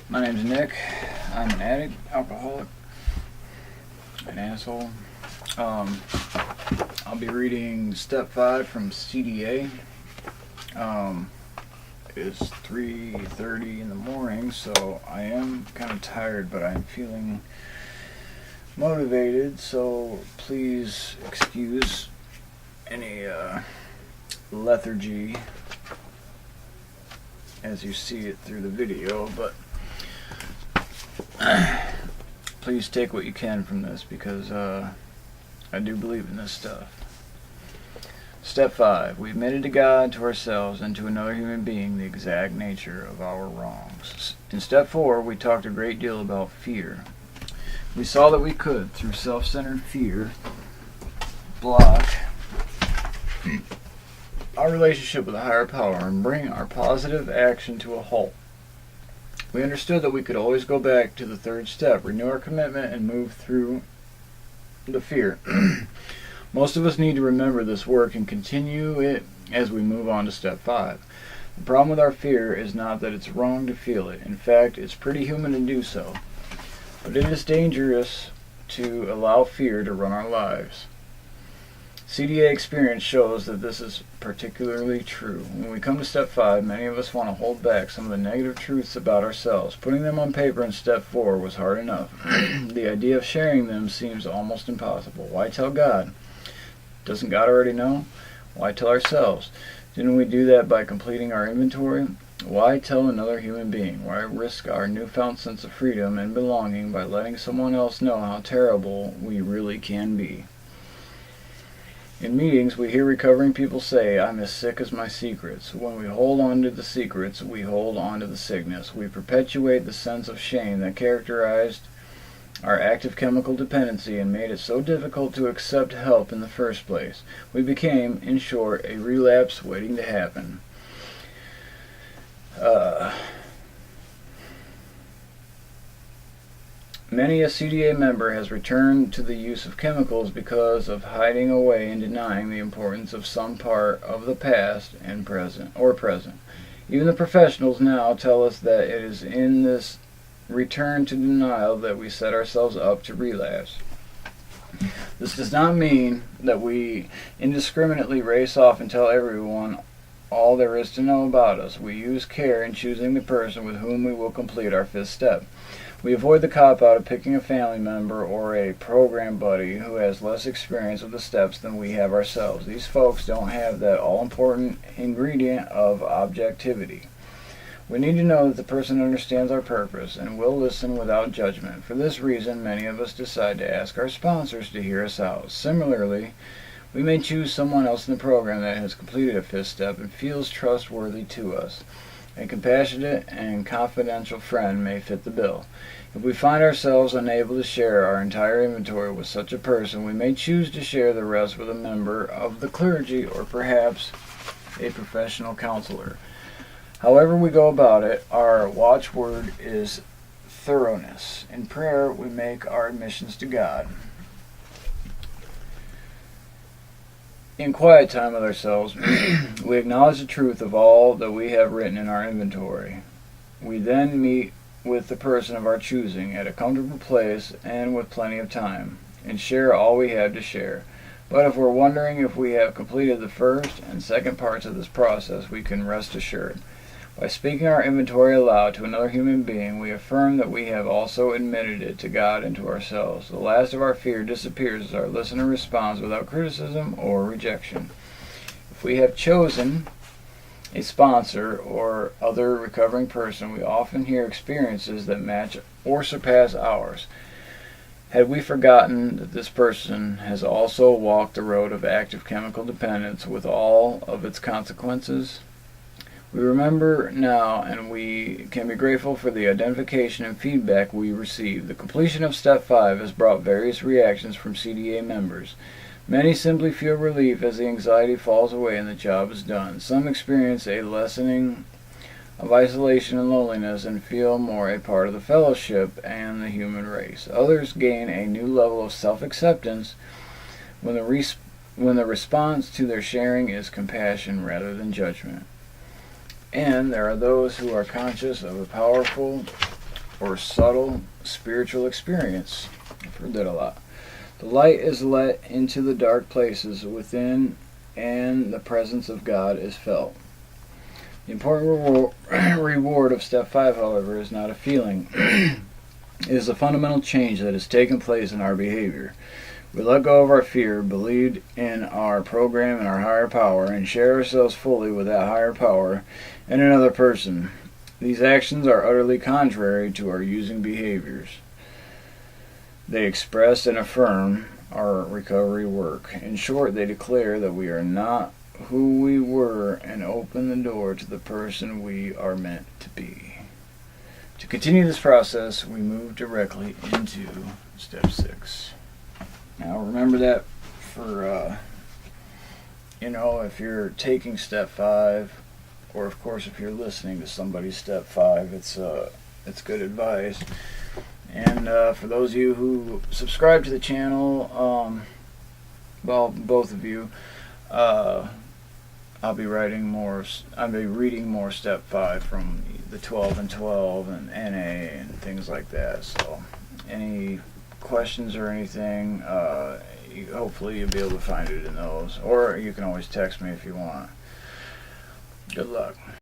My name's Nick. I'm an addict, alcoholic, an asshole. I'll be reading Step 5 from CDA. It's 3:30 in the morning, so I am kind of tired, but I'm feeling motivated, so please excuse any lethargy as you see it through the video, but please take what you can from this, because I do believe in this stuff. Step 5. We admitted to God, to ourselves, and to another human being the exact nature of our wrongs. In Step 4, we talked a great deal about fear. We saw that we could, through self-centered fear, block our relationship with a higher power and bring our positive action to a halt. We understood that we could always go back to the third step, renew our commitment, and move through the fear. Most of us need to remember this work and continue it as we move on to Step 5. The problem with our fear is not that it's wrong to feel it. In fact, it's pretty human to do so. But it is dangerous to allow fear to run our lives. CDA experience shows that this is particularly true. When we come to Step 5, many of us want to hold back some of the negative truths about ourselves. Putting them on paper in Step 4 was hard enough. The idea of sharing them seems almost impossible. Why tell God? Doesn't God already know? Why tell ourselves? Didn't we do that by completing our inventory? Why tell another human being? Why risk our newfound sense of freedom and belonging by letting someone else know how terrible we really can be? In meetings, we hear recovering people say, "I'm as sick as my secrets." When we hold on to the secrets, we hold on to the sickness. We perpetuate the sense of shame that characterized our active chemical dependency and made it so difficult to accept help in the first place. We became, in short, a relapse waiting to happen. Many a CDA member has returned to the use of chemicals because of hiding away and denying the importance of some part of the past and present. Even the professionals now tell us that it is in this return to denial that we set ourselves up to relapse. This does not mean that we indiscriminately race off and tell everyone all there is to know about us. We use care in choosing the person with whom we will complete our fifth step. We avoid the cop-out of picking a family member or a program buddy who has less experience with the steps than we have ourselves. These folks don't have that all-important ingredient of objectivity. We need to know that the person understands our purpose and will listen without judgment. For this reason, many of us decide to ask our sponsors to hear us out. Similarly, we may choose someone else in the program that has completed a fifth step and feels trustworthy to us. A compassionate and confidential friend may fit the bill. If we find ourselves unable to share our entire inventory with such a person, we may choose to share the rest with a member of the clergy or perhaps a professional counselor. However we go about it, our watchword is thoroughness. In prayer, we make our admissions to God. In quiet time with ourselves, we acknowledge the truth of all that we have written in our inventory. We then meet with the person of our choosing at a comfortable place and with plenty of time, and share all we have to share. But if we're wondering if we have completed the first and second parts of this process, we can rest assured. By speaking our inventory aloud to another human being, we affirm that we have also admitted it to God and to ourselves. The last of our fear disappears as our listener responds without criticism or rejection. If we have chosen a sponsor or other recovering person, we often hear experiences that match or surpass ours. Had we forgotten that this person has also walked the road of active chemical dependence with all of its consequences? We remember now, and we can be grateful for the identification and feedback we receive. The completion of Step 5 has brought various reactions from CDA members. Many simply feel relief as the anxiety falls away and the job is done. Some experience a lessening of isolation and loneliness and feel more a part of the fellowship and the human race. Others gain a new level of self-acceptance when the response to their sharing is compassion rather than judgment. And there are those who are conscious of a powerful or subtle spiritual experience. I've heard that a lot. The light is let into the dark places within, and the presence of God is felt. The important reward of Step 5, however, is not a feeling. It is a fundamental change that has taken place in our behavior. We let go of our fear, believed in our program and our higher power, and share ourselves fully with that higher power and another person. These actions are utterly contrary to our using behaviors. They express and affirm our recovery work. In short, they declare that we are not who we were and open the door to the person we are meant to be. To continue this process, we move directly into Step 6. Now remember that for, if you're taking Step 5, or of course if you're listening to somebody's Step 5, it's good advice. And for those of you who subscribe to the channel, both of you, I'll be reading more Step 5 from the 12 and 12 and NA and things like that. So any questions or anything, hopefully you'll be able to find it in those. Or you can always text me if you want. Good luck.